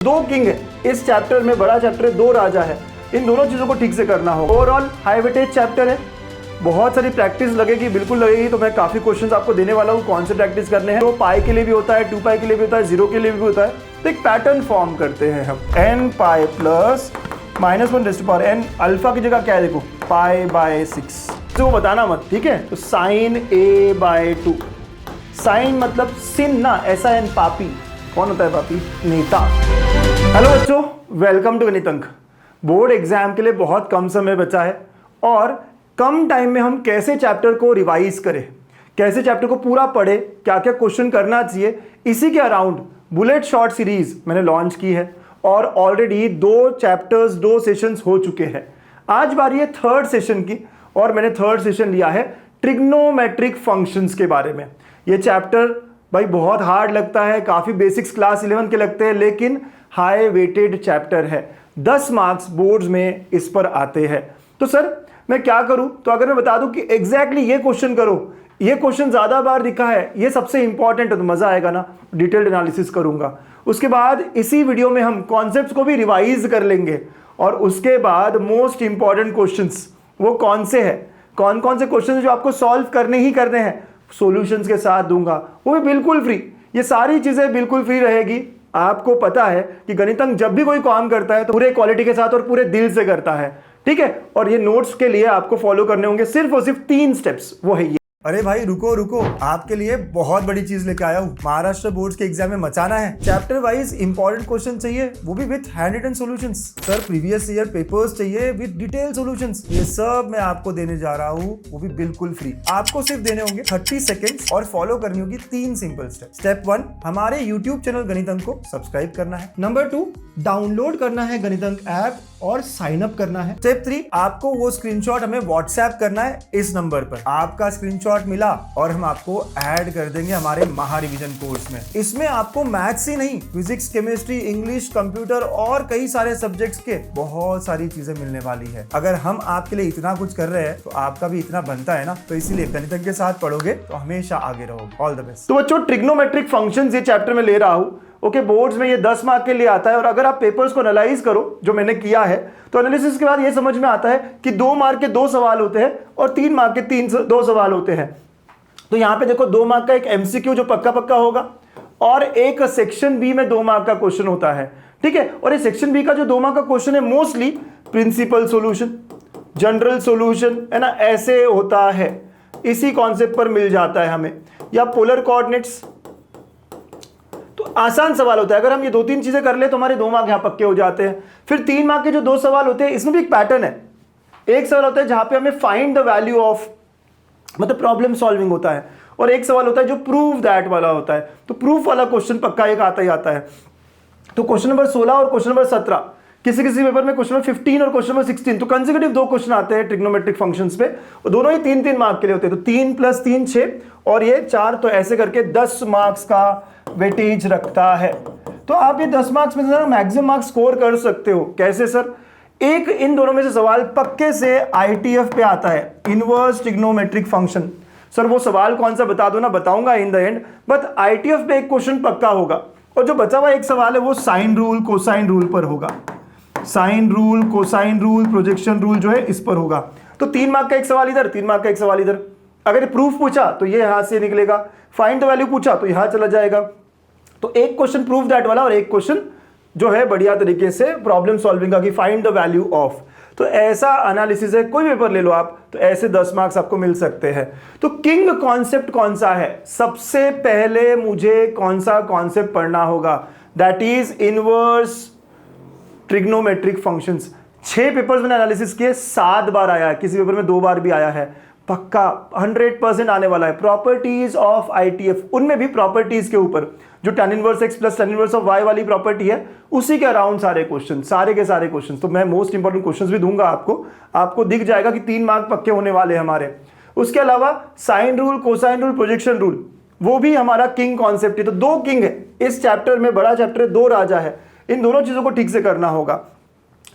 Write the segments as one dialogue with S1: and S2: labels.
S1: दो किंग है इस चैप्टर में, बड़ा चैप्टर है, दो राजा है, इन दोनों चीज़ों को ठीक से करना होगा। ओवरऑल हाई वेटेज चैप्टर है, बहुत सारी प्रैक्टिस लगेगी, बिल्कुल लगेगी। तो मैं काफ़ी क्वेश्चंस आपको देने वाला हूँ, कौन से प्रैक्टिस करने हैं। तो पाई के लिए भी होता है, 2 पाई के लिए भी होता है, 0 के लिए भी होता है। तो एक पैटर्न फॉर्म करते हैं हम, n pi plus -1 raise to power n, alpha की जगह क्या है देखो, पाई बाय 6। तो वो बताना मत, ठीक है। तो साइन a बाय 2, साइन मतलब सिन ना, ऐसा एन, पापी। कौन होता है पापी? नेता। हेलो बच्चों, वेलकम टू गणित अंक। बोर्ड एग्जाम के लिए बहुत कम समय बचा है और कम टाइम में हम कैसे चैप्टर को रिवाइज करें, कैसे चैप्टर को पूरा पढ़े, क्या क्या क्वेश्चन करना चाहिए, इसी के अराउंड बुलेट शॉर्ट सीरीज मैंने लॉन्च की है और ऑलरेडी 2 चैप्टर्स 2 सेशंस हो चुके हैं। आज बारी है 3rd सेशन की और मैंने 3rd सेशन लिया है ट्रिग्नोमेट्रिक फंक्शंस के बारे में। ये चैप्टर भाई बहुत हार्ड लगता है, काफ़ी बेसिक्स क्लास 11 के लगते हैं, लेकिन हाई वेटेड चैप्टर है। 10 मार्क्स बोर्ड्स में इस पर आते हैं। तो सर मैं क्या करूं? तो अगर मैं बता दूं कि एग्जैक्टली ये क्वेश्चन करो, ये क्वेश्चन ज़्यादा बार दिखा है, ये सबसे इंपॉर्टेंट है, तो मज़ा आएगा ना। डिटेल्ड एनालिसिस करूंगा। उसके बाद इसी वीडियो में हम कॉन्सेप्ट्स को भी रिवाइज कर लेंगे और उसके बाद मोस्ट इंपॉर्टेंट क्वेश्चंस वो कौन से हैं, कौन कौन से क्वेश्चन जो आपको सॉल्व करने ही करने हैं, सॉल्यूशंस के साथ दूंगा, वो भी बिल्कुल फ्री। ये सारी चीज़ें बिल्कुल फ्री रहेगी। आपको पता है कि गणित अंक जब भी कोई काम करता है तो पूरे क्वालिटी के साथ और पूरे दिल से करता है, ठीक है। और ये नोट्स के लिए आपको फॉलो करने होंगे सिर्फ और सिर्फ 3 स्टेप्स, वो है ये। अरे भाई रुको रुको, आपके लिए बहुत बड़ी चीज लेके आया हूँ। महाराष्ट्र बोर्ड के एग्जाम में मचाना है। चैप्टर वाइज इंपॉर्टेंट क्वेश्चन चाहिए, वो भी with handwritten solutions. Sir previous year papers चाहिए विद डिटेल सॉल्यूशंस। ये सब मैं आपको देने जा रहा हूँ, वो भी बिल्कुल फ्री। आपको सिर्फ देने होंगे 30 सेकेंड्स और फॉलो करनी होगी 3 सिंपल स्टेप। स्टेप 1, हमारे यूट्यूब चैनल गणित अंक को सब्सक्राइब करना है। नंबर 2, डाउनलोड करना है गणित अंक ऐप और साइन अप करना है। स्टेप 3, आपको वो स्क्रीनशॉट हमें व्हाट्सएप करना है इस नंबर पर। आपका स्क्रीनशॉट मिला और हम आपको ऐड कर देंगे हमारे महा रिवीजन कोर्स में। इसमें आपको मैथ्स ही नहीं, फिजिक्स, केमिस्ट्री, इंग्लिश, कंप्यूटर और कई सारे सब्जेक्ट्स के बहुत सारी चीजें मिलने वाली है। अगर हम आपके लिए इतना कुछ कर रहे हैं तो आपका भी इतना बनता है ना, तो इसीलिए गणित अंक के साथ पढ़ोगे तो हमेशा आगे रहोगे। All the best. तो बच्चों, ट्रिग्नोमेट्रिक फंक्शंस ये चैप्टर में ले रहा हूं। ओके, बोर्ड्स में ये 10 मार्क के लिए आता है और अगर आप पेपर्स को एनालाइज करो जो मैंने किया है, तो एनालिसिस के बाद ये समझ में आता है कि 2 मार्क के 2 सवाल होते हैं और 3 मार्क के 2 सवाल होते हैं। तो यहाँ पे देखो 2 मार्क का एक एमसीक्यू जो पक्का पक्का होगा और एक सेक्शन बी में 2 मार्क का क्वेश्चन होता है, ठीक है। और ये सेक्शन बी का जो 2 मार्क का क्वेश्चन है mostly principal solution, general solution है ना, ऐसे होता है। इसी कॉन्सेप्ट पर मिल जाता है हमें, या पोलर कोऑर्डिनेट्स। तो आसान सवाल होता है। अगर हम ये 2-3 चीजें कर ले तो हमारे 2 मार्क यहाँ पक्के हो जाते हैं। फिर 3 मार्क के जो 2 सवाल होते हैं, इसमें भी एक पैटर्न है। एक सवाल होता है जहां पे हमें फाइंड द वैल्यू ऑफ, मतलब प्रॉब्लम सॉल्विंग होता है, और एक सवाल होता है जो प्रूव दैट वाला होता है। तो प्रूफ वाला क्वेश्चन पक्का एक आता ही आता है। तो क्वेश्चन नंबर 16 और क्वेश्चन नंबर 17, किसी किसी पेपर में क्वेश्चन नंबर 15 और क्वेश्चन नंबर 16, तो कंसेक्यूटिव 2 क्वेश्चन आते हैं ट्रिग्नोमेट्रिक फंक्शंस पे, और दोनों ही 3-3 मार्क के लिए होते हैं। तो 3 + 3 6 और ये 4, तो ऐसे करके 10 मार्क्स का वेटेज रखता है। तो आप ये 10 मार्क्स में से मैक्सिमम मार्क्स स्कोर कर सकते हो। कैसे सर? एक इन दोनों में से सवाल पक्के से आईटीएफ पे आता है, इनवर्स ट्रिग्नोमेट्रिक फंक्शन। सर वो सवाल कौन सा बता दो ना, बताऊंगा in the end, but ITF पे एक क्वेश्चन पक्का होगा। और जो बचा हुआ एक सवाल है वो साइन रूल, कोसाइन रूल पर होगा। Sine rule, cosine rule, projection rule जो है इस पर होगा। तो 3 मार्क का एक सवाल इधर, 3 मार्क का एक सवाल इधर। अगर प्रूफ पूछा तो ये यहां से निकलेगा, फाइंड द वैल्यू पूछा तो यहां चला जाएगा। तो एक क्वेश्चन प्रूफ दैट वाला और एक क्वेश्चन जो है बढ़िया तरीके से प्रॉब्लम सॉल्विंग का, कि फाइंड द वैल्यू ऑफ। तो ऐसा एनालिसिस है, कोई पेपर ले लो आप, तो ऐसे 10 मार्क्स आपको मिल सकते हैं। तो किंग कॉन्सेप्ट कौन सा है? सबसे पहले मुझे कौन सा कॉन्सेप्ट पढ़ना होगा? That is inverse trigonometric functions. 6 papers मैंने एनालिसिस किए, 7 बार आया है, किसी पेपर में 2 बार भी आया है, पक्का 100% आने वाला है। प्रॉपर्टीज ऑफ आईटीएफ, उनमें भी प्रॉपर्टीज के ऊपर जो tan inverse x + tan inverse of y वाली प्रॉपर्टी है, उसी के अराउंड सारे क्वेश्चन, सारे के सारे क्वेश्चन। तो मैं मोस्ट इंपॉर्टेंट क्वेश्चंस भी दूंगा आपको दिख जाएगा कि 3 मार्क पक्के होने वाले हैं हमारे। उसके अलावा sine rule, cosine rule, projection rule, वो भी हमारा किंग कॉन्सेप्ट है। तो 2 किंग है इस चैप्टर में, बड़ा चैप्टर है, 2 राजा है, इन दोनों चीजों को ठीक से करना होगा।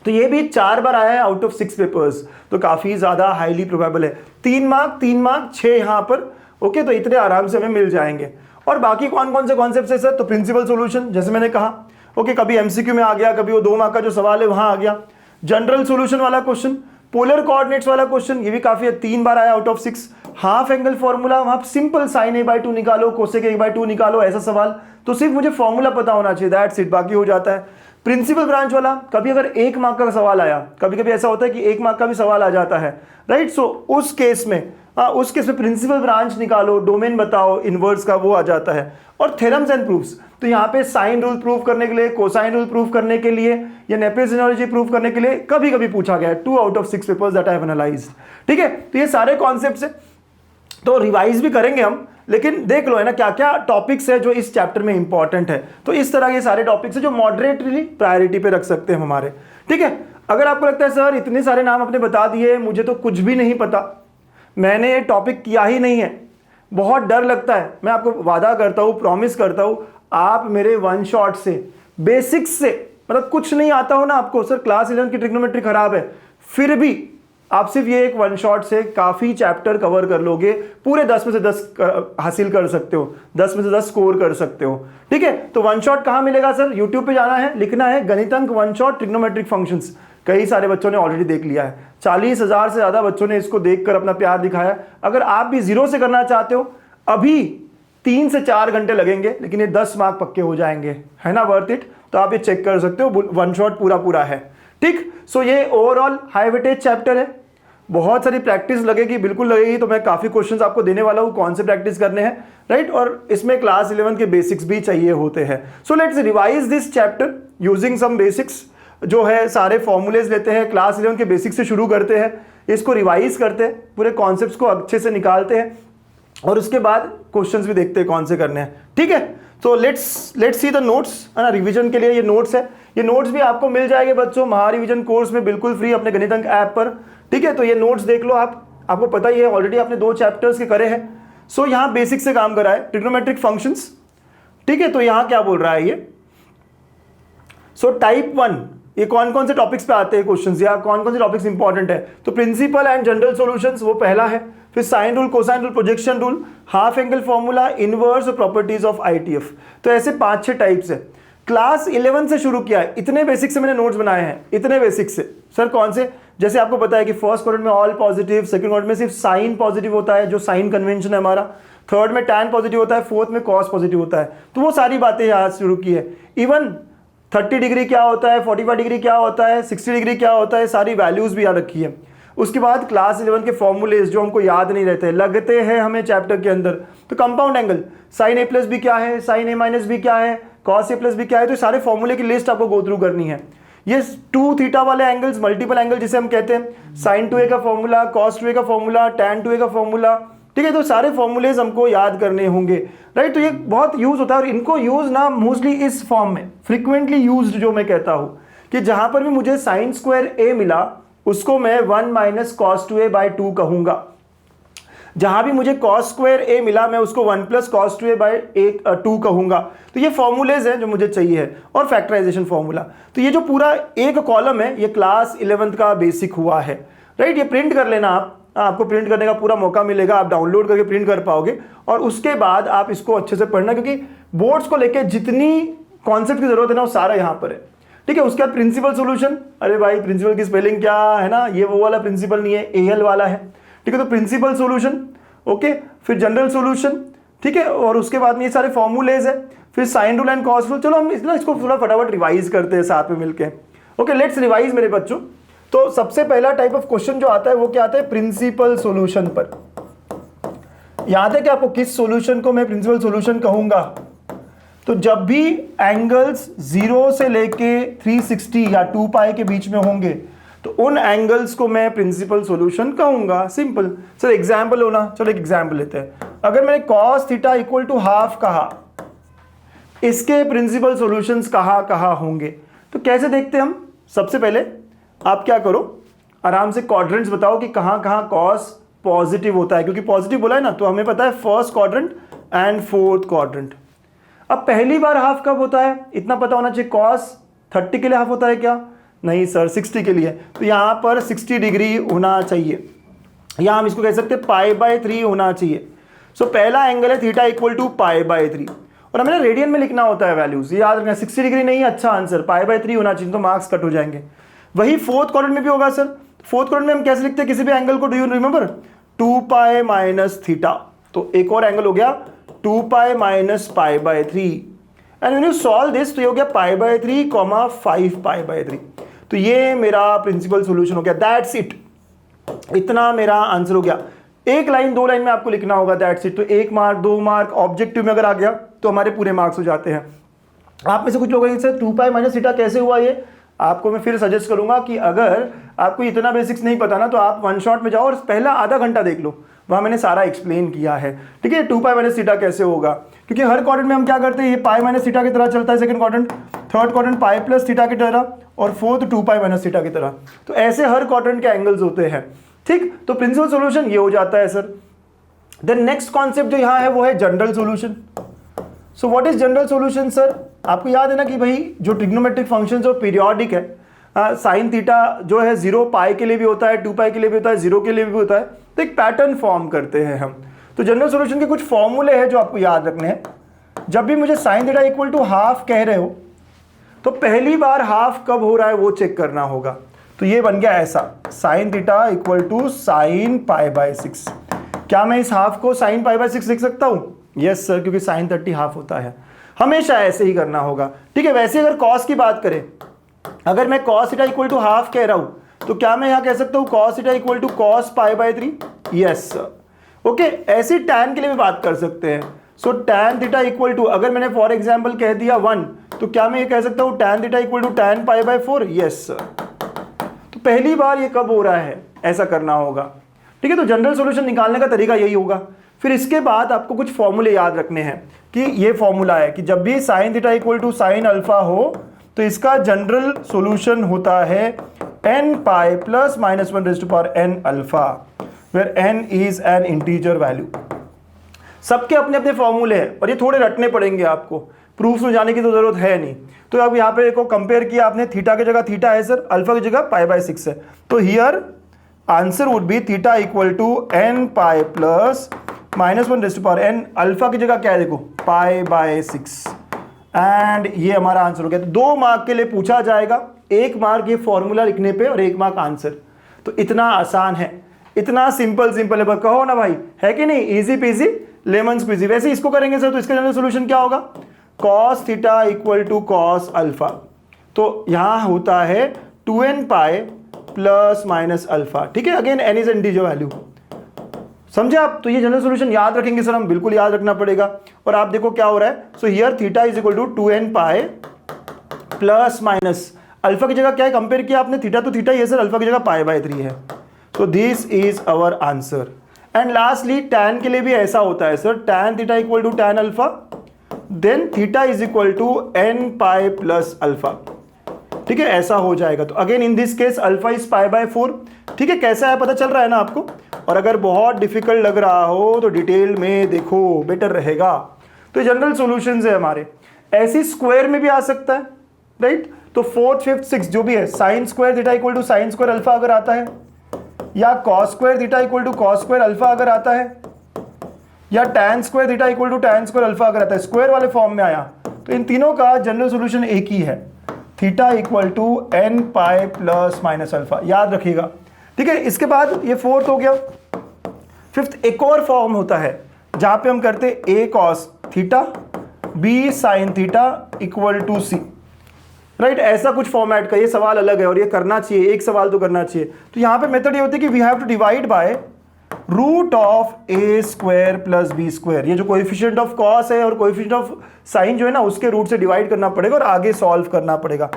S1: तो ये भी 4 बार आया है आउट ऑफ 6 पेपर्स, तो काफी ज्यादा हाईली प्रोबेबल है। 3 मार्क 6 यहां पर, ओके। तो इतने आराम से हमें मिल जाएंगे। और बाकी कौन कौन से कॉन्सेप्ट्स है सर? तो प्रिंसिपल सॉल्यूशन, जैसे मैंने कहा, ओके, कभी एमसीक्यू में आ गया, कभी वो 2 मार्क का जो सवाल है वहां आ गया। जनरल सॉल्यूशन वाला क्वेश्चन, पोलर कोऑर्डिनेट्स वाला क्वेश्चन, ये भी काफी 3 बार आया out of 6। Half angle formula, वहां सिंपल sin a/2 निकालो, कोसेक a/2 निकालो, ऐसा सवाल। तो सिर्फ मुझे फॉर्मूला पता होना चाहिए, दैट्स इट, बाकी हो जाता है। प्रिंसिपल ब्रांच वाला, कभी अगर 1 मार्क का सवाल आया, कभी कभी ऐसा होता है कि 1 मार्क का भी सवाल आ जाता है, राइट। सो उस केस में प्रिंसिपल ब्रांच निकालो, डोमेन बताओ, इनवर्स का वो आ जाता है। और थ्योरम्स एंड प्रूफ्स, तो यहाँ पे साइन रूल प्रूव करने के लिए, कोसाइन रूल प्रूव करने के लिए, या नेपियर्स एनालॉजी प्रूव करने के लिए कभी कभी पूछा गया है। 2 out of 6 papers that I have analysed, ठीक है। तो ये सारे कॉन्सेप्ट्स है, तो रिवाइज भी करेंगे हम, लेकिन देख लो है ना क्या क्या टॉपिक्स है जो इस चैप्टर में इंपॉर्टेंट है। तो इस तरह के सारे टॉपिक्स है जो मॉडरेटली प्रायोरिटी पे रख सकते हैं हमारे, ठीक है। अगर आपको लगता है सर इतने सारे नाम आपने बता दिए, मुझे तो कुछ भी नहीं पता, मैंने ये टॉपिक किया ही नहीं है, बहुत डर लगता है, मैं आपको वादा करता हूँ, प्रॉमिस करता हूँ, आप मेरे वन शॉट से, बेसिक्स से, मतलब कुछ नहीं आता हो ना आपको, सर क्लास 11 की ट्रिग्नोमेट्री खराब है, फिर भी आप सिर्फ ये एक वन शॉट से काफी चैप्टर कवर कर लोगे, पूरे 10 में से 10 हासिल कर सकते हो, 10 में से 10 स्कोर कर सकते हो, ठीक है। तो वन शॉट कहाँ मिलेगा सर? यूट्यूब पे जाना है, लिखना है गणितंक वन शॉट ट्रिग्नोमेट्रिक फंक्शंस। कई सारे बच्चों ने ऑलरेडी देख लिया है, 40,000 से ज्यादा बच्चों ने इसको देखकर अपना प्यार दिखाया। अगर आप भी 0 से करना चाहते हो, अभी 3 से 4 घंटे लगेंगे, लेकिन ये 10 मार्क पक्के हो जाएंगे, है ना, वर्थ इट। तो आप ये चेक कर सकते हो, वन शॉट पूरा है, ठीक। सो ये ओवरऑल हाई वेटेज चैप्टर है, बहुत सारी प्रैक्टिस लगेगी, बिल्कुल लगेगी। तो मैं काफी क्वेश्चंस आपको देने वाला हूँ, कौन से प्रैक्टिस करने हैं, राइट। और इसमें क्लास 11 के बेसिक्स भी चाहिए होते हैं। So let's revise this chapter using some basics, जो है सारे फॉर्मूलेज लेते हैं, क्लास 11 के बेसिक्स से शुरू करते हैं, इसको रिवाइज करते हैं, पूरे कॉन्सेप्ट्स को अच्छे से निकालते हैं, और उसके बाद क्वेश्चंस भी देखते हैं कौन से करने हैं, ठीक है। तो लेट्स सी द नोट्स, है ना, रिवीजन के लिए ये नोट्स है। ये नोट्स भी आपको मिल जाएंगे बच्चों महारिवीजन कोर्स में बिल्कुल फ्री, अपने गणितंक ऐप पर, ठीक है। तो ये नोट्स देख लो आपको पता ही है, ऑलरेडी आपने 2 चैप्टर्स के करे हैं। सो यहाँ बेसिक से काम करा है, ट्रिग्नोमेट्रिक फंक्शंस, ठीक है। तो यहाँ क्या बोल रहा है ये, सो टाइप 1, ये कौन कौन से टॉपिक्स पे आते हैं क्वेश्चंस, या कौन कौन से टॉपिक्स इंपॉर्टेंट है। तो प्रिंसिपल एंड जनरल सॉल्यूशंस वो पहला है, फिर sine rule, cosine rule, projection rule, half angle formula, inverse और प्रॉपर्टीज ऑफ आईटीएफ। तो ऐसे 5-6 टाइप्स है। क्लास 11 से शुरू किया है, इतने बेसिक से मैंने नोट्स बनाए हैं, इतने बेसिक से। सर कौन से? जैसे आपको पता है कि फर्स्ट क्वाड्रेंट में ऑल पॉजिटिव, सेकंड क्वाड्रेंट में सिर्फ साइन पॉजिटिव होता है, जो साइन कन्वेंशन है हमारा, थर्ड में टैन पॉजिटिव होता है, फोर्थ में कॉस पॉजिटिव होता है। तो वो सारी बातें यहाँ शुरू की है। इवन 30 डिग्री क्या होता है, 45 डिग्री क्या होता है, 60 डिग्री क्या होता है, सारी वैल्यूज भी यहाँ रखी है। उसके बाद क्लास 11 के फॉर्मूलेज जो हमको याद नहीं रहते, लगते हैं हमें चैप्टर के अंदर। तो कंपाउंड एंगल, साइन ए प्लस भी क्या है, साइन ए माइनस भी क्या है, कॉस ए प्लस भी क्या है, तो सारे फॉर्मूले की लिस्ट आपको गो थ्रू करनी है। ये 2 थीटा वाले एंगल्स, मल्टीपल एंगल जिसे हम कहते हैं, साइन 2a का फॉर्मूला, कॉस 2a का फॉर्मूला, टैन 2a का फॉर्मूला, ठीक है। तो सारे फॉर्मूलेज हमको याद करने होंगे, राइट। तो ये बहुत यूज होता है, और इनको यूज ना मोस्टली इस फॉर्म में फ्रीक्वेंटली यूज्ड, जो मैं कहता हूँ कि जहां पर भी मुझे साइन स्क्वायर a मिला उसको मैं 1 माइनस कॉस 2a/2 कहूंगा। जहां भी मुझे cos स्क्वायर a मिला मैं उसको 1 प्लस कॉस 2a/2 कहूंगा। तो ये फॉर्मूलेज हैं जो मुझे चाहिए है, और फैक्टराइजेशन फॉर्मूला। तो ये जो पूरा एक कॉलम है ये क्लास 11th का बेसिक हुआ है, राइट। ये प्रिंट कर लेना आप, आपको प्रिंट करने का पूरा मौका मिलेगा, आप डाउनलोड करके प्रिंट कर पाओगे, और उसके बाद आप इसको अच्छे से पढ़ना, क्योंकि बोर्ड्स को लेके जितनी कॉन्सेप्ट की जरूरत है ना वो सारा यहाँ पर है, ठीक है। उसके बाद प्रिंसिपल सॉल्यूशन, अरे भाई प्रिंसिपल की स्पेलिंग क्या है ना, ये वो वाला प्रिंसिपल नहीं है, AL वाला है, ठीक है। तो प्रिंसिपल सॉल्यूशन, ओके। फिर जनरल सॉल्यूशन, ठीक है। और उसके बाद में ये सारे फॉर्मूलेज है, फिर sine rule and cos rule. चलो हम इसको थोड़ा फटाफट रिवाइज करते हैं साथ में मिलके, ओके। लेट्स रिवाइज मेरे बच्चों। तो सबसे पहला टाइप ऑफ क्वेश्चन जो आता है वो क्या आता है, प्रिंसिपल सॉल्यूशन पर। याद है कि आपको किस सॉल्यूशन को मैं प्रिंसिपल सॉल्यूशन कहूंगा? तो जब भी एंगल्स 0 से लेके 360 या 2 पाई के बीच में होंगे तो उन एंगल्स को मैं प्रिंसिपल सॉल्यूशन कहूंगा। सिंपल। सर एग्जाम्पल होना, चलो एक एग्जाम्पल लेते हैं। अगर मैंने cos theta equal to half कहा, इसके प्रिंसिपल सॉल्यूशंस कहाँ होंगे? तो कैसे देखते हैं हम? सबसे पहले आप क्या करो, आराम से क्वाड्रेंट्स बताओ कि कहाँ cos पॉजिटिव होता है, क्योंकि पॉजिटिव बोला है ना, तो हमें पता है first quadrant and fourth quadrant. अब पहली बार हाफ कब होता है इतना पता होना चाहिए। cos 30 के लिए हाफ होता है क्या? नहीं सर, 60 के लिए। तो यहाँ पर 60 डिग्री होना चाहिए, या हम इसको कह सकते हैं π/3 होना चाहिए। सो पहला एंगल है थीटा इक्वल टू π/3, और हमें रेडियन में लिखना होता है वैल्यूज, याद रखना 60 डिग्री नहीं है अच्छा आंसर, π/3 होना चाहिए, तो मार्क्स कट हो जाएंगे। वही फोर्थ क्वाड्रेंट में भी होगा सर। फोर्थ क्वाड्रेंट में हम कैसे लिखते हैं किसी भी एंगल को, do you remember, 2π minus theta, तो एक और एंगल हो गया 2π minus π/3, and when you solve this तो ये हो गया π/3, 5π/3। तो ये मेरा प्रिंसिपल सॉल्यूशन हो गया, दैट्स इट, इतना मेरा आंसर हो गया। एक लाइन 2 लाइन में आपको लिखना होगा, दैट्स इट। तो 1 मार्क 2 मार्क ऑब्जेक्टिव में अगर आ गया तो हमारे पूरे मार्क्स हो जाते हैं। आप में से कुछ लोग सर 2π माइनस थीटा कैसे हुआ, ये आपको मैं फिर सजेस्ट करूंगा कि अगर आपको इतना बेसिक्स नहीं पता ना तो आप वन शॉट में जाओ और पहला आधा घंटा देख लो, वहां मैंने सारा एक्सप्लेन किया है। ठीक है, 2π माइनस थीटा कैसे होगा, क्योंकि हर क्वाड्रेंट में हम क्या करते हैं, ये π माइनस थीटा की तरह चलता है second quadrant, third quadrant π plus theta की तरह, और फोर्थ 2π माइनस थीटा की तरह। तो ऐसे हर क्वाड्रेंट के एंगल्स होते हैं। ठीक, तो प्रिंसिपल सॉल्यूशन ये हो जाता है सर। देन नेक्स्ट कॉन्सेप्ट जो यहाँ है वो है general solution. So what is general solution sir, आपको याद है ना कि भाई जो ट्रिग्नोमेट्रिक फंक्शन जो पीरियोडिक है, साइन थीटा जो है 0 पाई के लिए भी होता है, 2π के लिए भी होता है, 0 के लिए भी होता है, तो एक पैटर्न फॉर्म करते हैं हम। तो जनरल सॉल्यूशन के कुछ फॉर्मूले हैं जो आपको याद रखने हैं। जब भी मुझे sine theta equal to half कह रहे हो तो पहली बार हाफ कब हो रहा है वो चेक करना होगा। तो ये बन गया ऐसा, sine theta equal to sine π/6। क्या मैं इस हाफ को साइन π/6 लिख सकता हूं? यस सर, क्योंकि साइन 30 हाफ होता है, हमेशा ऐसे ही करना होगा। ठीक है, वैसे अगर कॉस की बात करें, अगर मैं cos theta equal to half कह रहा हूं तो क्या मैं यहां कह सकता हूं cos theta equal to cos π/3? Yes sir. Okay, ऐसी टैन के लिए भी बात कर सकते हैं। So tan theta equal to, अगर मैंने फॉर एग्जाम्पल कह दिया 1, तो क्या मैं ये कह सकता हूं tan theta equal to tan π/4? Yes sir. तो पहली बार ये कब हो रहा है ऐसा करना होगा। ठीक है, तो जनरल सॉल्यूशन निकालने का तरीका यही होगा। फिर इसके बाद आपको कुछ फॉर्मूले याद रखने हैं कि ये फॉर्मूला है कि जब भी sine theta equal to sine alpha हो तो इसका जनरल सॉल्यूशन होता है n π plus -1n alpha, where n is an integer value. सबके अपने अपने फॉर्मूले हैं और ये थोड़े रटने पड़ेंगे आपको, प्रूफ में जाने की तो जरूरत है नहीं। तो अब यहाँ पे देखो कंपेयर किया आपने, थीटा की जगह थीटा है सर, अल्फा की जगह π/6 है, तो here answer would be theta equal to n π plus -1n, alpha की जगह क्या है देखो π/6, एंड ये हमारा आंसर हो गया। तो 2 मार्क के लिए पूछा जाएगा, 1 मार्क ये फॉर्मूला लिखने पे और 1 मार्क आंसर। तो इतना आसान है, इतना सिंपल है, कहो ना भाई, है कि नहीं, इजी पीजी लेमन स्क्वीजी। वैसे इसको करेंगे सर तो इसका जनरल सॉल्यूशन क्या होगा, cos theta equal to cos alpha, तो यहां होता है 2nπ प्लस माइनस अल्फा। ठीक है, again N is integer value, समझे आप। तो ये जनरल सॉल्यूशन याद रखेंगे सर, हम बिल्कुल याद रखना पड़ेगा। और आप देखो क्या हो रहा है, so here theta is equal to 2nπ plus minus alpha की जगह क्या है, कंपेयर किया आपने, थीटा तो थीटा ही है सर, अल्फा की जगह π/3 है। तो this is our answer. And lastly tan के लिए भी ऐसा होता है sir, tan theta equal to tan alpha, then theta is equal to nπ plus alpha. ठीक है, ऐसा हो जाएगा। तो again in this case alpha is π/4। ठीक है, कैसा है पता चल रहा है ना आपको। और अगर बहुत डिफिकल्ट लग रहा हो तो डिटेल में देखो, बेटर रहेगा। तो जनरल सॉल्यूशंस है हमारे। ऐसी स्क्वायर में भी आ सकता है, राइट। तो 4th 5th 6th जो भी है, sine square theta equal to sine square alpha अगर आता है, या cos square theta equal to cos square alpha अगर आता है, या tan square theta equal to tan square alpha अगर आता है, स्क्वायर वाले फॉर्म में आया, तो इन तीनों का जनरल सॉल्यूशन एक ही है, theta equal to nπ plus minus alpha, याद रखिएगा। ठीक है, इसके बाद ये 4th हो गया। 5th एक और फॉर्म होता है जहां पे हम करते a cos theta b sine theta equal to c, right. ऐसा कुछ फॉर्मेट का ये सवाल अलग है और ये करना चाहिए, एक सवाल तो करना चाहिए। तो यहाँ पे मेथड ये होती है कि we have to divide by root of a square plus b square. ये जो कोएफिशिएंट ऑफ कॉस है और कोएफिशिएंट ऑफ साइन जो है ना, उसके रूट से डिवाइड करना पड़ेगा और आगे सॉल्व करना पड़ेगा।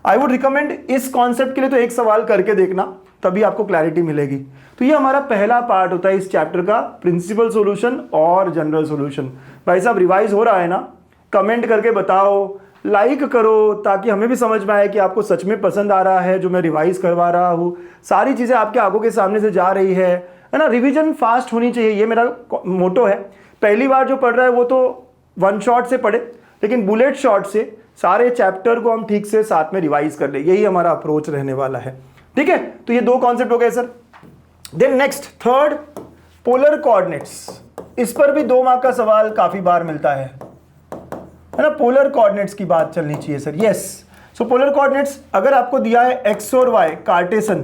S1: आई वुड रिकमेंड इस कॉन्सेप्ट के लिए तो एक सवाल करके देखना, तभी आपको क्लैरिटी मिलेगी। तो ये हमारा पहला पार्ट होता है इस चैप्टर का, प्रिंसिपल सॉल्यूशन और जनरल सॉल्यूशन। भाई साहब रिवाइज हो रहा है ना, कमेंट करके बताओ, लाइक करो, ताकि हमें भी समझ में आए कि आपको सच में पसंद आ रहा है जो मैं रिवाइज करवा रहा हूँ, सारी चीज़ें आपके आंखों के सामने से जा रही है ना। रिवीजन फास्ट होनी चाहिए, ये मेरा मोटो है। पहली बार जो पढ़ रहा है वो तो वन शॉट से पढ़े, लेकिन बुलेट शॉट से सारे चैप्टर को हम ठीक से साथ में रिवाइज कर ले, यही हमारा अप्रोच रहने वाला है। ठीक है, तो ये 2 कॉन्सेप्ट हो गए sir. Then next 3rd polar coordinates. इस पर भी 2 मार्क का सवाल काफी बार मिलता है। है ना, पोलर कोऑर्डिनेट्स की बात चलनी चाहिए सर। यस, सो पोलर कोऑर्डिनेट्स अगर आपको दिया है एक्स और वाई कार्टेशन,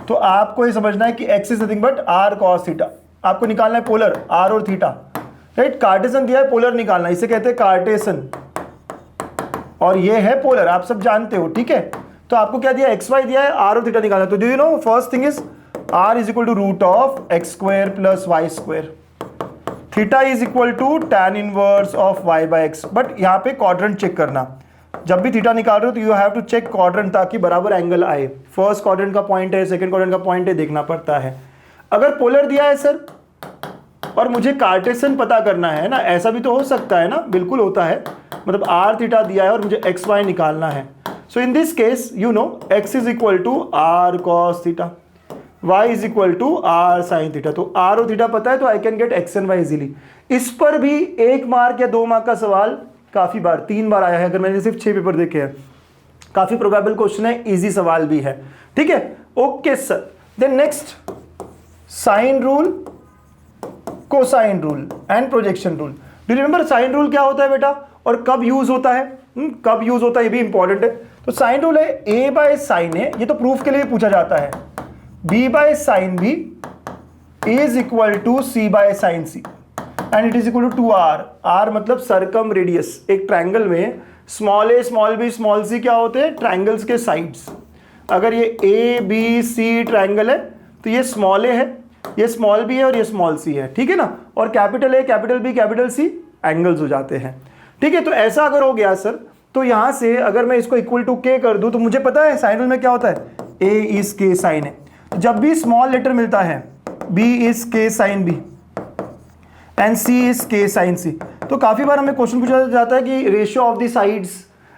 S1: तो आपको ये समझना है कि X is nothing but R cos theta. आपको निकालना है पोलर आर और थीटा, राइट। कार्टेशन दिया है, पोलर निकालना, इसे कहते हैं कार्टेशन, और ये है पोलर, आप सब जानते हो, ठीक है। तो आपको क्या दिया, एक्स वाई दिया है, आर और थीटा निकालना है। तो do you know first thing is R is equal to root of X square plus Y square, theta is equal to tan inverse of y by X. But यहाँ पे quadrant check करना, जब भी theta निकाल रहे हो तो you have to check quadrant ताकि बराबर एंगल आए। फर्स्ट क्वाड्रेंट का पॉइंट है, सेकंड क्वाड्रेंट का पॉइंट है, देखना पड़ता है। अगर पोलर दिया है सर और मुझे कार्टेशन पता करना है ना, ऐसा भी तो हो सकता है ना, बिल्कुल होता है, मतलब आर थीटा दिया है और मुझे एक्स वाई निकालना है। So in this case you know X is equal to R cos theta, y is equal to R sine theta. तो r और थीटा पता है तो I can get x and y easily. इस पर भी 1 मार्क या 2 मार्क का सवाल काफी बार, 3 बार आया है, अगर मैंने सिर्फ 6 पेपर देखे हैं। काफी प्रोबेबल क्वेश्चन है, इजी सवाल भी है, ठीक है। Okay sir, then next sine rule, cosine rule and projection rule. Do remember sine rule क्या होता है बेटा और कब यूज होता है? कब यूज होता है ये भी इंपॉर्टेंट है। तो साइन रूल है a बाय साइन ए, ये तो प्रूफ के लिए पूछा जाता है, b by sine b is equal to c by sine c and it is equal to 2r। r मतलब सरकम रेडियस। एक ट्रायंगल में small a small b small c क्या होते हैं? ट्रायंगल्स के साइड्स। अगर ये a b c ट्रायंगल है तो ये स्मॉल a है, ये स्मॉल b है और ये स्मॉल c है, ठीक है ना। और capital a capital b capital c angles हो जाते हैं, ठीक है। तो ऐसा अगर हो गया सर, तो यहां से अगर मैं इसको इक्वल टू k कर दूं तो मुझे पता है साइन रूल में क्या होता है, a is k sine A. जब भी स्मॉल लेटर मिलता है b is k sine b and c is k sine c, तो काफी बार हमें क्वेश्चन पूछा जाता है कि ratio of the sides,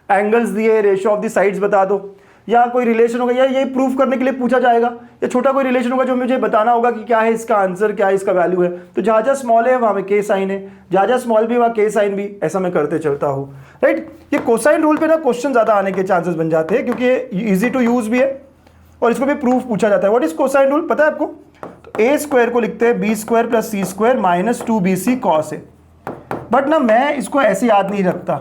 S1: angles दिए, रेशियो ऑफ द साइड्स बता दो, या कोई रिलेशन होगा, या ये प्रूफ करने के लिए पूछा जाएगा, या छोटा कोई रिलेशन होगा जो मुझे बताना होगा कि क्या है इसका आंसर, क्या है इसका वैल्यू है। तो जहाँ जहाँ स्मॉल है वहाँ में k साइन है, जहाँ जहाँ स्मॉल भी वहाँ k साइन भी, ऐसा मैं करते चलता हूँ, राइट। ये कोसाइन रूल पे ना क्वेश्चन ज़्यादा आने के चांसेस बन जाते हैं क्योंकि ये ईजी टू यूज़ भी है और इसको भी प्रूफ पूछा जाता है। व्हाट इज कोसाइन रूल पता है आपको? तो ए स्क्वायर को लिखते हैं B square plus C square minus 2bc cos A. But ना मैं इसको ऐसे याद नहीं रखता,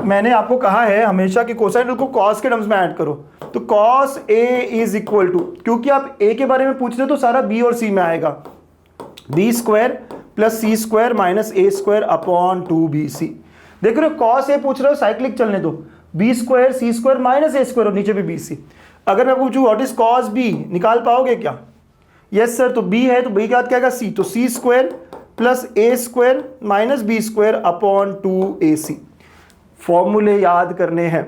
S1: मैंने आपको कहा है हमेशा कि कोसाइन रूल को कॉस के टर्म्स में ऐड करो। तो cos A is equal to, क्योंकि आप ए के बारे में पूछ रहे हो तो सारा बी और सी में आएगा, B square plus C square minus ए स्क्वायर अपॉन 2bc। देख रहे हो कॉस ए पूछ रहे हो, साइक्लिक चलने दो, बी स्क्वायर सी स्क्वायर माइनस ए स्क्वायर और नीचे भी बी सी। अगर मैं पूछूं व्हाट इज कॉस बी, निकाल पाओगे क्या? यस सर, तो बी है तो बी का क्या आएगा सी, तो C square plus A square minus B square upon 2ac। फॉर्मूले याद करने हैं।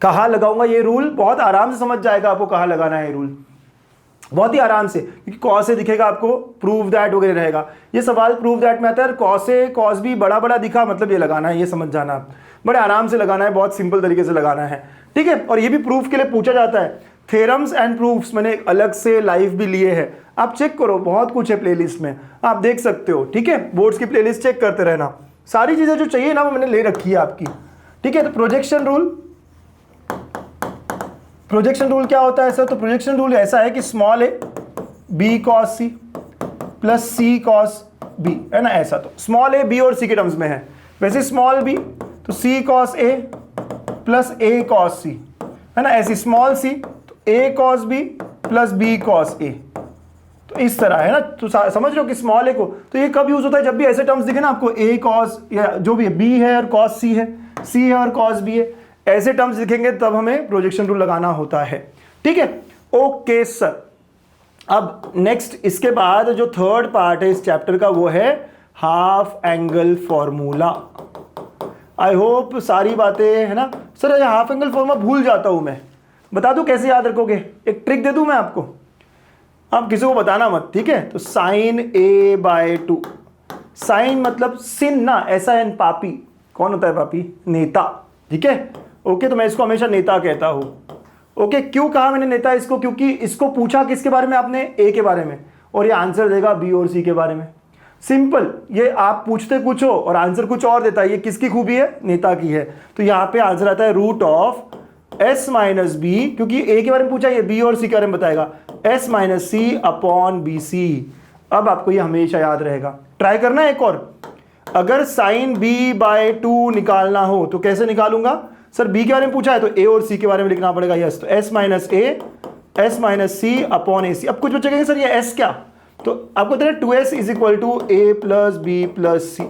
S1: कहाँ लगाऊंगा ये रूल? बहुत आराम से समझ जाएगा आपको कहाँ लगाना है ये रूल, बहुत ही आराम से, क्योंकि कॉस ए दिखेगा आपको, प्रूव दैट वगैरह रहेगा। ये सवाल प्रूव दैट में आता है, कॉस ए कॉस बी बड़ा बड़ा दिखा मतलब ये लगाना है, ये समझ जाना आप, बड़े आराम से लगाना है, बहुत सिंपल तरीके से लगाना है, ठीक है। और ये भी प्रूफ के लिए पूछा जाता है। थ्योरम्स एंड प्रूफ्स मैंने अलग से लाइव भी लिए हैं, आप चेक करो, बहुत कुछ है प्लेलिस्ट में, आप देख सकते हो, ठीक है। बोर्ड्स की प्लेलिस्ट चेक करते रहना, सारी चीजें जो चाहिए ना वो मैंने ले रखी है आपकी, ठीक है। तो प्रोजेक्शन रूल, प्रोजेक्शन रूल क्या होता है सर? तो प्रोजेक्शन रूल ऐसा है कि small A B cos C plus C cos B, है ना, ऐसा। तो स्मॉल ए बी और सी के टर्म्स में है, वैसे स्मॉल बी तो C cos A plus A cos C, है ना, ऐसी स्मॉल सी तो A cos B plus B cos A, तो इस तरह है ना। तो समझ रहे हो कि स्मॉल ए को, तो ये कब यूज होता है? जब भी ऐसे टर्म्स दिखे ना आपको, ए कॉस या जो भी है, बी है और कॉस सी है, सी है और कॉस बी है, ऐसे टर्म्स दिखेंगे तब हमें प्रोजेक्शन रूल लगाना होता है, ठीक है। ओके सर, अब नेक्स्ट इसके बाद जो थर्ड पार्ट है इस चैप्टर का वो है half angle formula. I hope सारी बातें है ना सर। ये हाफ एंगल फॉर्मूला भूल जाता हूं मैं, बता दूं कैसे याद रखोगे? एक ट्रिक दे दूं मैं आपको, आप किसी को बताना मत, ठीक है। तो साइन ए बाय 2, साइन मतलब सिन ना, ऐसा एन, पापी कौन होता है? पापी नेता, ठीक है। ओके, तो मैं इसको हमेशा नेता कहता हूं। ओके, क्यों कहा मैंने नेता इसको? क्योंकि इसको पूछा किसके बारे में आपने? ए के बारे में, और ये आंसर देगा बी और सी के बारे में। सिंपल, ये आप पूछते कुछ हो और आंसर कुछ और देता है, ये किसकी खूबी है? नेता की है। तो यहाँ पे आंसर आता है root of S minus B, क्योंकि ए के बारे में पूछा, ये बी और सी के बारे में बताएगा, S minus C upon B सी। अब आपको ये हमेशा याद रहेगा, ट्राई करना है एक और। अगर साइन बी बाय 2 निकालना हो तो कैसे निकालूंगा सर? बी के बारे में पूछा है तो ए और सी के बारे में लिखना पड़ेगा। यस, तो S minus A S minus C upon A C. अब कुछ बच्चे कहेंगे सर ये एस क्या, तो आपको पता है 2s is equal to A plus B plus C.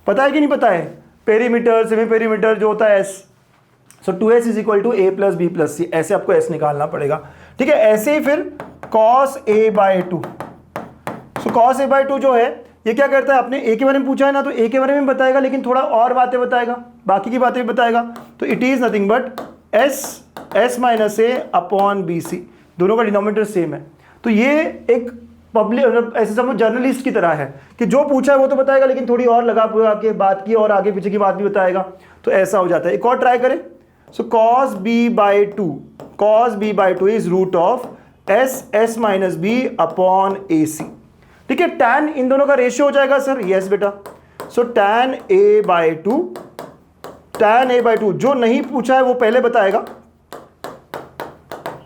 S1: पता है कि नहीं पता है? पेरीमीटर सेमी पेरीमीटर जो होता है S, so 2s is equal to A plus B plus C, ऐसे आपको एस निकालना पड़ेगा। ठीक है, ऐसे ही फिर cos a by 2, so cos a by 2 जो है ये क्या करता है, आपने ए के बारे में पूछा है ना, तो ए के बारे में बताएगा लेकिन थोड़ा और बातें बताएगा, बाकी की बातें भी बताएगा। तो it is nothing but S minus A upon B C, दोनों का डिनोमिनेटर सेम है। तो ये एक पब्लिक ऐसे समझो जर्नलिस्ट की तरह है कि जो पूछा है वो तो बताएगा लेकिन थोड़ी और लगा के बात की और आगे पीछे की बात भी बताएगा। तो ऐसा हो जाता है। एक और ट्राई करें। So cos b by 2 is root of S minus B upon A C. ठीक है, tan इन दोनों का रेशियो हो जाएगा सर। यस बेटा, सो tan a बाई 2 जो नहीं पूछा है वो पहले बताएगा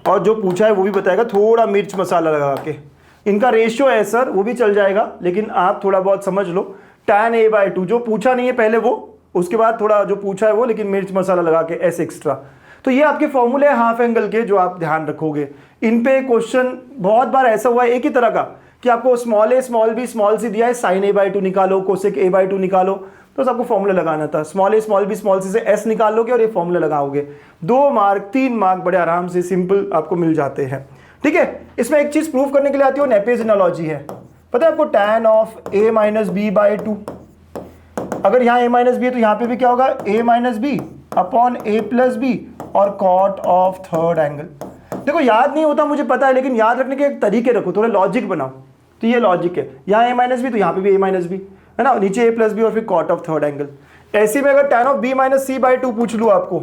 S1: और जो पूछा है वो भी बताएगा, थोड़ा मिर्च मसाला लगा के। इनका रेशियो है सर, वो भी चल जाएगा लेकिन आप थोड़ा बहुत समझ लो। tan a बाई 2 जो पूछा नहीं है पहले वो, उसके बाद थोड़ा जो पूछा है वो, लेकिन मिर्च मसाला लगा के एस एक्स्ट्रा। तो ये आपके फॉर्मूले हैं हाफ एंगल के जो आप ध्यान रखोगे। इन पे क्वेश्चन बहुत बार ऐसा हुआ है एक ही तरह का कि आपको स्मॉल ए स्मॉल बी स्मॉल सी दिया है, साइन a बाई 2 निकालो, कोसेक a बाई 2 निकालो, तो आपको फॉर्मूला लगाना था। स्मॉल ए स्मॉल बी स्मॉल सी से एस निकाल लोगे और ये फॉर्मूला लगाओगे। 2 मार्क 3 मार्क बड़े आराम से सिंपल आपको मिल जाते हैं। ठीक है, इसमें एक चीज प्रूव करने के लिए आती है, नेपियर्स एनालॉजी है। पता है आपको tan of a minus B by 2, अगर यहाँ a माइनस बी है तो यहाँ पे भी क्या होगा, a minus B upon a plus B और कॉट ऑफ थर्ड एंगल। देखो याद नहीं होता मुझे पता है, लेकिन याद रखने के एक तरीके रखो, थोड़ा लॉजिक बनाओ। तो ये लॉजिक है, यहाँ a माइनस बी तो यहाँ पे भी a माइनस बी है ना, नीचे a प्लस बी और फिर कॉट ऑफ थर्ड एंगल। ऐसे में अगर tan of b minus C by 2 पूछ लूँ आपको,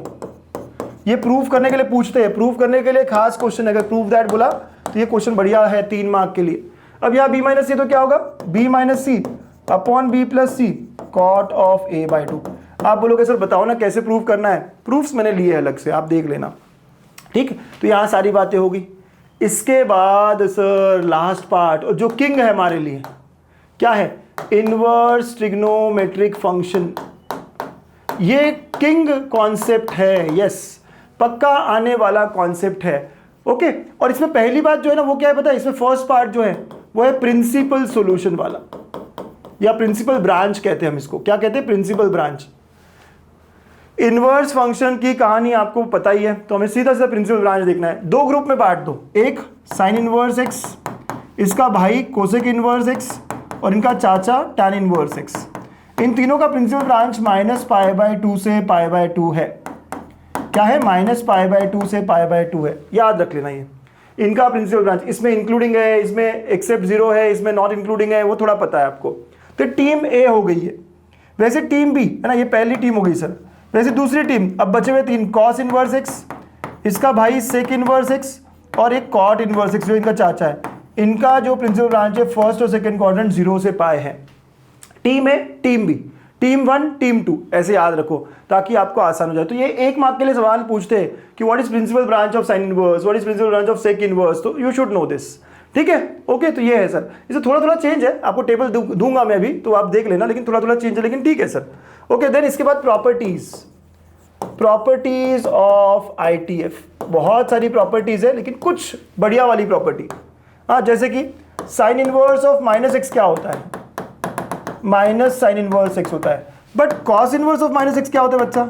S1: ये प्रूफ करने के लिए पूछते हैं, प्रूफ करने के लिए खास क्वेश्चन है। अगर प्रूफ दैट बोला तो ये क्वेश्चन बढ़िया है 3 मार्क के लिए। अब यहाँ b माइनस सी तो क्या होगा, b minus C upon B plus C cot of a by 2। आप बोलोगे सर बताओ ना कैसे प्रूफ करना है, प्रूफ्स मैंने लिए हैं अलग से, आप देख लेना। ठीक, तो यहाँ सारी बातें होगी। इसके बाद सर लास्ट पार्ट, और जो किंग है हमारे लिए क्या है, इनवर्स ट्रिग्नोमेट्रिक फंक्शन। ये किंग कॉन्सेप्ट है, यस, पक्का आने वाला कॉन्सेप्ट है। ओके, और इसमें पहली बात जो है ना वो क्या है पता है, इसमें फर्स्ट पार्ट जो है वो है प्रिंसिपल सॉल्यूशन वाला, या प्रिंसिपल ब्रांच कहते हैं हम इसको। क्या कहते हैं, प्रिंसिपल ब्रांच। इनवर्स फंक्शन की कहानी आपको पता ही है, तो हमें सीधा सीधा प्रिंसिपल ब्रांच देखना है। 2 ग्रुप में बांट दो, एक साइन इनवर्स एक्स, इसका भाई कोसेक इनवर्स एक्स और इनका चाचा टैन इनवर्स एक्स। इन तीनों का principal branch minus pi by 2 से पाई बाई 2 है। क्या है, माइनस पाई बाई 2 से पाई बाई 2 है, याद रख लेना। ये इनका प्रिंसिपल ब्रांच, इसमें इंक्लूडिंग है, इसमें एक्सेप्ट 0 है, इसमें नॉट इंक्लूडिंग है, वो थोड़ा पता है आपको। तो टीम ए हो गई है। वैसे टीम बी है ना, ये पहली टीम हो गई सर। वैसे दूसरी टीम, अब बचे हुए 3, कॉस इनवर्स एक्स, इसका भाई सेक इनवर्स एक्स और एक कॉट इनवर्स एक्स जो इनका चाचा है। इनका जो प्रिंसिपल ब्रांच है फर्स्ट और सेकंड क्वाड्रेंट 0 से पाए है। टीम ए टीम बी, टीम 1 टीम 2, ऐसे याद रखो ताकि आपको आसान हो जाए। तो ये 1 मार्क के लिए सवाल पूछते हैं कि what is principal branch of sine inverse, what is principal branch of sec inverse, तो यू शुड नो दिस। ठीक है, ओके, तो ये है सर। इसे थोड़ा थोड़ा चेंज है, आपको टेबल दूंगा मैं अभी, तो आप देख लेना, लेकिन थोड़ा थोड़ा चेंज है, लेकिन ठीक है सर। ओके, देन इसके बाद प्रॉपर्टीज ऑफ आईटीएफ। बहुत सारी प्रॉपर्टीज है लेकिन कुछ बढ़िया वाली प्रॉपर्टी, हाँ, जैसे कि sine inverse of minus x क्या होता है, माइनस साइन इनवर्स एक्स होता है। But cos inverse of minus x क्या होता है बच्चा,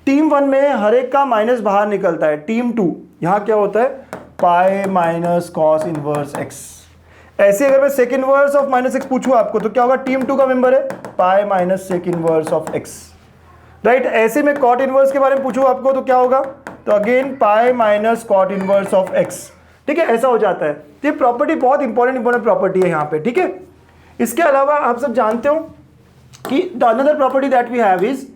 S1: टीम 1 में हर एक का माइनस बाहर निकलता है। टीम 2 यहाँ क्या होता है, pi minus cos inverse X. ऐसे अगर मैं sec inverse of minus X पूछूं आपको तो क्या होगा, टीम 2 का मेंबर है pi minus sec inverse of X, right. ऐसे में कॉट इनवर्स के बारे में पूछूं आपको तो क्या होगा, तो again pi minus cot inverse of X. ठीक है, ऐसा हो जाता है। तो ये प्रॉपर्टी बहुत इंपॉर्टेंट प्रॉपर्टी है यहाँ पे। ठीक है, इसके अलावा आप सब जानते हो कि the another property that we have is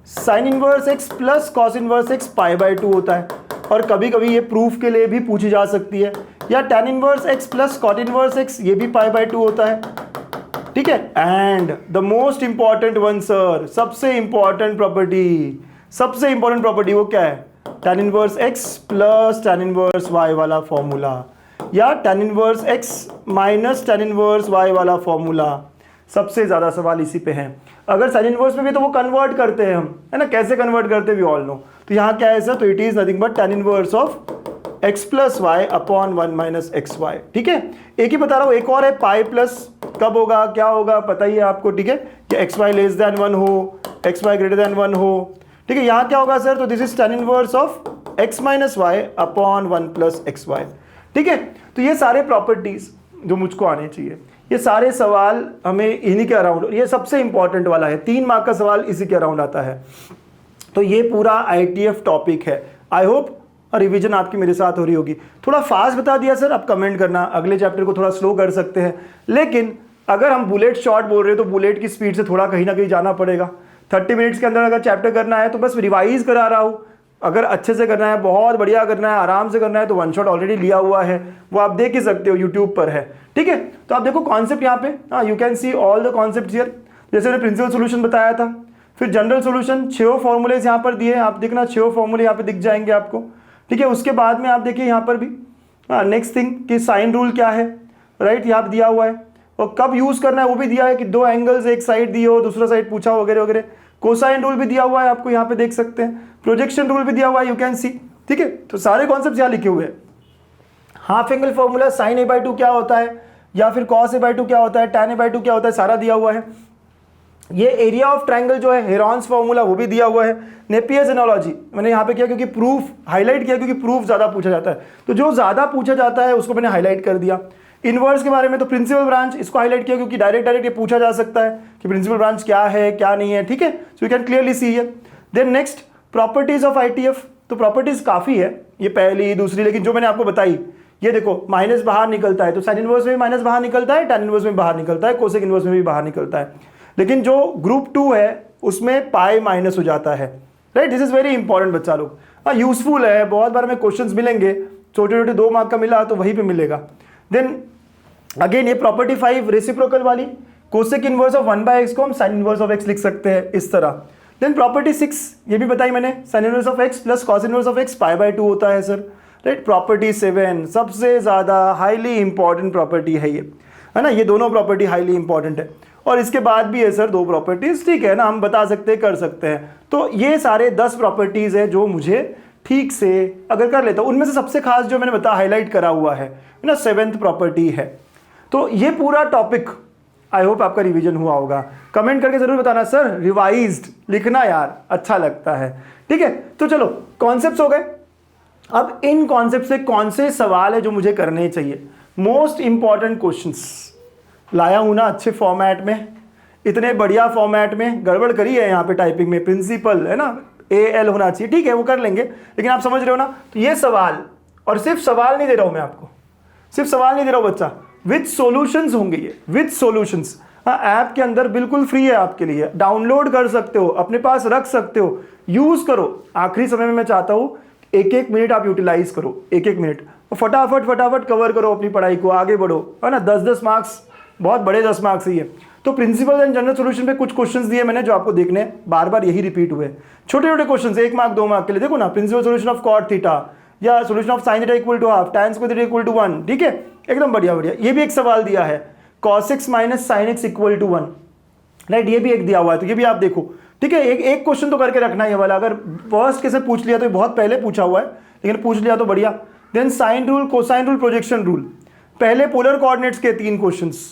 S1: sine inverse X plus cos inverse X pi by 2 होता है, और कभी कभी ये प्रूफ के लिए भी पूछी जा सकती है। या tan inverse X plus cot inverse X, ये भी पाई बाई 2 होता है। ठीक है, and the most important one sir, सबसे इंपॉर्टेंट प्रॉपर्टी वो क्या है, tan inverse X plus tan inverse Y वाला फॉर्मूला, या tan inverse X minus tan inverse Y वाला फॉर्मूला। सबसे ज़्यादा सवाल इसी पे हैं। अगर साइन इनवर्स में भी तो वो कन्वर्ट करते हैं हम, है ना, कैसे कन्वर्ट करते हैं वी ऑल नो। तो यहाँ क्या है सर, तो it is nothing but tan inverse of x plus Y upon 1 minus X Y. ठीक है, एक ही बता रहा हूँ, एक और है पाई प्लस, कब होगा क्या होगा पता ही है आपको। ठीक है, कि एक्स वाई लेस दैन 1 हो, एक्स वाई ग्रेटर दैन 1 हो। ठीक है, यहाँ क्या होगा सर, तो this is tan inverse of x minus Y upon 1 plus X Y. ठीक है, तो ये सारे प्रॉपर्टीज जो मुझको आने चाहिए, ये सारे सवाल हमें इन्हीं के अराउंड, ये सबसे इंपॉर्टेंट वाला है, 3 मार्क का सवाल इसी के अराउंड आता है। तो ये पूरा ITF टॉपिक है। आई होप रिवीजन आपकी मेरे साथ हो रही होगी। थोड़ा फास्ट बता दिया सर, आप कमेंट करना, अगले चैप्टर को थोड़ा स्लो कर सकते हैं। लेकिन अगर हम बुलेट शॉर्ट बोल रहे हैं तो बुलेट की स्पीड से थोड़ा कहीं ना कहीं जाना पड़ेगा। 30 मिनट्स के अंदर अगर चैप्टर करना है तो बस रिवाइज करा रहा हूँ। अगर अच्छे से करना है, बहुत बढ़िया करना है, आराम से करना है तो वन शॉट ऑलरेडी लिया हुआ है, वो आप देख ही सकते हो, यूट्यूब पर है। ठीक है, तो आप देखो कॉन्सेप्ट यहाँ पे, हाँ you can see all the concept here. जैसे मैंने प्रिंसिपल सोल्यूशन बताया था, फिर जनरल सोल्यूशन, 6 फॉर्मूलेज यहाँ पर दिए, आप देखना 6 फॉर्मूले यहाँ पे दिख जाएंगे आपको। ठीक है, उसके बाद में आप देखिए यहाँ पर भी नेक्स्ट थिंग कि साइन रूल क्या है, राइट, यहाँ पे दिया हुआ है, और कब यूज करना है वो भी दिया है कि 2 एंगल्स एक साइड दिए हो, दूसरा साइड पूछा वगैरह वगैरह। कोसाइन रूल भी दिया हुआ है आपको, यहाँ पे देख सकते हैं। प्रोजेक्शन रूल भी दिया हुआ है, यू कैन सी। ठीक है, तो सारे कॉन्सेप्ट यहाँ लिखे हुए हैं। Half angle formula, sign a/2 क्या होता है, या फिर कॉस a/2 क्या होता है, tan a/2 क्या होता है, सारा दिया हुआ है। ये एरिया ऑफ ट्रायंगल जो है, हेरॉन्स फॉर्मूला, वो भी दिया हुआ है। नेपियर्स एनालॉजी मैंने यहाँ पे किया क्योंकि प्रूफ हाईलाइट किया, क्योंकि प्रूफ ज़्यादा पूछा जाता है, तो जो ज़्यादा पूछा जाता है उसको मैंने हाईलाइट कर दिया। इनवर्स के बारे में तो प्रिंसिपल ब्रांच, इसको हाईलाइट किया क्योंकि डायरेक्ट ये पूछा जा सकता है कि प्रिंसिपल ब्रांच क्या है क्या नहीं है। ठीक है, so you can clearly see here. Then next properties of ITF, तो प्रॉपर्टीज काफ़ी है, ये पहली दूसरी, लेकिन जो मैंने आपको बताई, ये देखो माइनस बाहर निकलता है तो साइन इनवर्स में भी माइनस बाहर निकलता है, tan इनवर्स में बाहर निकलता है, कोसेक इनवर्स में भी बाहर निकलता है। लेकिन जो ग्रुप 2 है उसमें पाई माइनस हो जाता है, right. This is very important बच्चा लोग, यूजफुल है, बहुत बार में क्वेश्चंस मिलेंगे, छोटे छोटे 2 मार्क का मिला तो वहीं पे मिलेगा। देन अगेन ये प्रॉपर्टी 5 रेसिप्रोकल वाली, कोसेक इनवर्स ऑफ 1/x को हम साइन इनवर्स ऑफ x लिख सकते हैं इस तरह। देन प्रॉपर्टी 6 ये भी बताई मैंने, sine inverse of x plus cos inverse of x π/2 होता है सर, राइट। प्रॉपर्टी 7 सबसे ज़्यादा हाईली इंपॉर्टेंट प्रॉपर्टी है ये, है ना, ये दोनों प्रॉपर्टी हाईली इंपॉर्टेंट है। और इसके बाद भी है सर 2 प्रॉपर्टीज, ठीक है ना, हम बता सकते हैं, कर सकते हैं। तो ये सारे 10 प्रॉपर्टीज है जो मुझे ठीक से अगर कर लेता हूँ, उनमें से सबसे खास जो मैंने बता हाईलाइट करा हुआ है ना, 7th प्रॉपर्टी है। तो ये पूरा टॉपिक आई होप आपका रिवीजन हुआ होगा। कमेंट करके जरूर बताना सर रिवाइज्ड लिखना यार, अच्छा लगता है। ठीक है, तो चलो कॉन्सेप्ट्स हो गए। अब इन कॉन्सेप्ट से कौन से सवाल है जो मुझे करने चाहिए, मोस्ट इंपॉर्टेंट क्वेश्चंस लाया हूं ना अच्छे फॉर्मेट में, इतने बढ़िया फॉर्मेट में, गड़बड़ करी है यहाँ पे टाइपिंग में, प्रिंसिपल है ना, AL होना चाहिए, ठीक है वो कर लेंगे, लेकिन आप समझ रहे हो ना। तो ये सवाल, और सिर्फ सवाल नहीं दे रहा हूं मैं आपको, सिर्फ सवाल नहीं दे रहा हूं बच्चा, विद सॉल्यूशंस होंगे ये, विद सॉल्यूशंस। हाँ, ऐप के अंदर बिल्कुल फ्री है आपके लिए, डाउनलोड कर सकते हो, अपने पास रख सकते हो, यूज करो। आखिरी समय में मैं चाहता हूँ 1-1 मिनट आप यूटिलाइज करो, 1-1 मिनट, और फटाफट कवर करो अपनी पढ़ाई को, आगे बढ़ो, है ना। 10-10 मार्क्स, बहुत बड़े 10 मार्क्स ही है। तो प्रिंसिपल एंड जनरल सॉल्यूशन पे कुछ क्वेश्चंस दिए मैंने जो आपको देखने, बार बार यही रिपीट हुए, छोटे छोटे क्वेश्चंस, 1 मार्क 2 मार्क के लिए। देखो ना, principal solution of cot theta, या solution of sine theta equal to half, tan square theta equal to 1, ठीक है, एकदम बढ़िया बढ़िया। ये भी एक सवाल दिया है, cos x minus sine x equal to 1, right, ये भी एक दिया हुआ है, तो ये भी आप देखो, ठीक है। एक क्वेश्चन तो करके रखना है ये वाला, अगर फर्स्ट कैसे पूछ लिया तो बहुत पहले पूछा हुआ है, लेकिन पूछ लिया तो बढ़िया। Then sine rule, cosine rule, projection rule, पहले पोलर कोऑर्डिनेट्स के 3 क्वेश्चंस,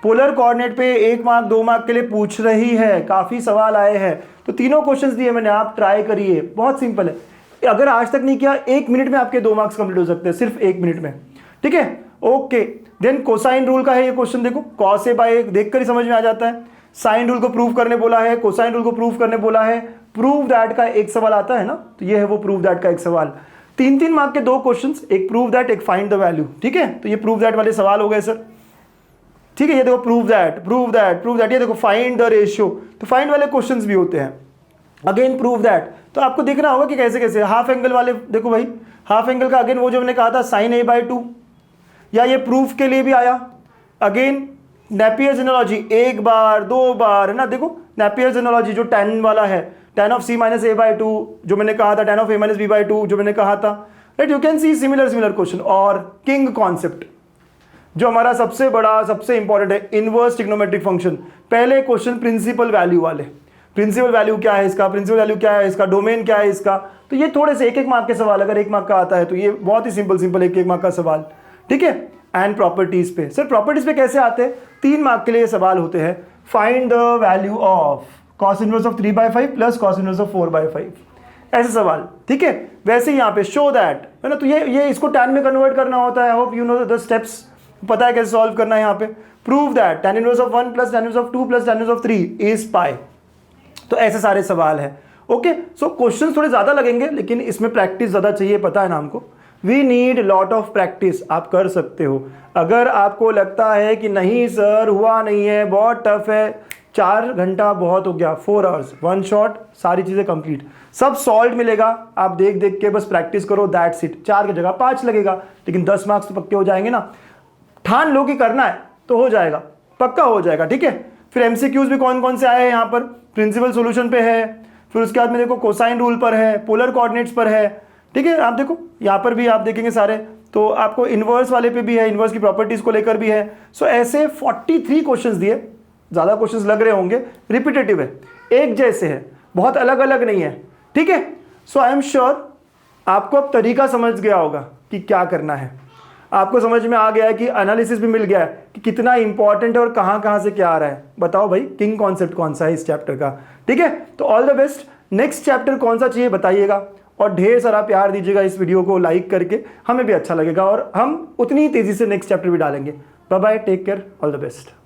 S1: पोलर कोऑर्डिनेट पे 1 मार्क 2 मार्क के लिए पूछ रही है, काफी सवाल आए हैं, तो तीनों क्वेश्चंस दिए मैंने, आप ट्राई करिए, बहुत सिंपल है। अगर आज तक नहीं किया, 1 मिनट में आपके 2 मार्क्स कंप्लीट हो सकते हैं, सिर्फ 1 मिनट में, ठीक है, ओके। देन कोसाइन रूल का है ये क्वेश्चन, देखो cos a/, देखकर ही समझ में आ जाता है। साइन रूल को प्रूव करने बोला है, कोसाइन रूल को प्रूव करने बोला है, प्रूव दैट का एक सवाल आता है ना, तो ये है वो प्रूव दैट का एक सवाल। 3-3 मार्क के 2 क्वेश्चंस, एक प्रूव दैट, एक फाइंड द वैल्यू, ठीक है। तो ये प्रूव दैट वाले सवाल हो गए सर, ठीक है। ये देखो प्रूव दैट, ये देखो फाइंड द रेशियो, तो फाइंड वाले क्वेश्चंस भी होते हैं। अगेन प्रूव दैट, तो आपको देखना होगा कि कैसे कैसे। हाफ एंगल वाले देखो भाई, हाफ एंगल का अगेन वो जो मैंने कहा था साइन a/2, या ये प्रूफ के लिए भी आया। अगेन नेपियर्स एनालॉजी, 1 बार 2 बार, है ना, देखो नेपियर्स एनालॉजी जो tan वाला है, tan of c minus a/2 जो मैंने कहा था, tan of a minus b/2 जो मैंने कहा था, right. You can see similar question. और किंग कॉन्सेप्ट, जो हमारा सबसे बड़ा सबसे इंपॉर्टेंट है, इनवर्स ट्रिग्नोमेट्रिक फंक्शन। पहले क्वेश्चन प्रिंसिपल वैल्यू वाले, प्रिंसिपल वैल्यू क्या है इसका, प्रिंसिपल वैल्यू क्या है इसका, डोमेन क्या है इसका। तो ये थोड़े से एक मार्क के सवाल, अगर 1 मार्क का आता है तो ये बहुत ही सिंपल एक मार्क का सवाल, ठीक है। एंड प्रॉपर्टीज पे, सर प्रॉपर्टीज पे कैसे आते हैं, 3 मार्क के लिए सवाल होते हैं। Find the value of cos inverse of 3/5 plus cos inverse of 4/5, ऐसे सवाल, ठीक है। वैसे ही यहाँ पे शो दैट, है ना, तो ये इसको tan में कन्वर्ट करना होता है। I hope you know the steps, पता है कैसे सॉल्व करना है यहाँ पे। Prove that tan inverse of 1 plus tan inverse of 2 plus tan inverse of 3 is pi. तो ऐसे सारे सवाल है, ओके। सो क्वेश्चन थोड़े ज्यादा लगेंगे, लेकिन इसमें प्रैक्टिस ज्यादा चाहिए, पता है ना हमको। We need lot of practice. आप कर सकते हो। अगर आपको लगता है कि नहीं सर हुआ नहीं है, बहुत टफ है, 4 घंटा बहुत हो गया, 4 आवर्स, 1 शॉट, सारी चीजें कंप्लीट, सब सॉल्व मिलेगा। आप देख देख के बस प्रैक्टिस करो, दैट्स इट। 4 की जगह 5 लगेगा, लेकिन 10 मार्क्स तो पक्के हो जाएंगे ना। ठान लो कि करना है तो हो जाएगा, पक्का हो जाएगा, ठीक है। फिर एमसीक्यूज भी कौन कौन से आए हैं यहाँ पर, प्रिंसिपल सॉल्यूशन पे है, फिर उसके बाद में देखो कोसाइन रूल पर है, पोलर कोऑर्डिनेट्स पर है, ठीक है। आप देखो यहाँ पर भी आप देखेंगे सारे, तो आपको इनवर्स वाले पे भी है, इनवर्स की प्रॉपर्टीज को लेकर भी है। सो ऐसे 43 क्वेश्चंस दिए, ज़्यादा क्वेश्चंस लग रहे होंगे, रिपीटेटिव है, एक जैसे है, बहुत अलग अलग नहीं है, ठीक है। सो आई एम श्योर आपको अब तरीका समझ गया होगा कि क्या करना है। आपको समझ में आ गया है कि एनालिसिस भी मिल गया है कि कितना इंपॉर्टेंट है और कहाँ कहाँ से क्या आ रहा है। बताओ भाई किंग कॉन्सेप्ट कौन सा है इस चैप्टर का, ठीक है। तो all the best. Next chapter कौन सा चाहिए बताइएगा, और ढेर सारा प्यार दीजिएगा इस वीडियो को लाइक करके, हमें भी अच्छा लगेगा और हम उतनी ही तेज़ी से नेक्स्ट चैप्टर भी डालेंगे। Bye bye, take care, all the best.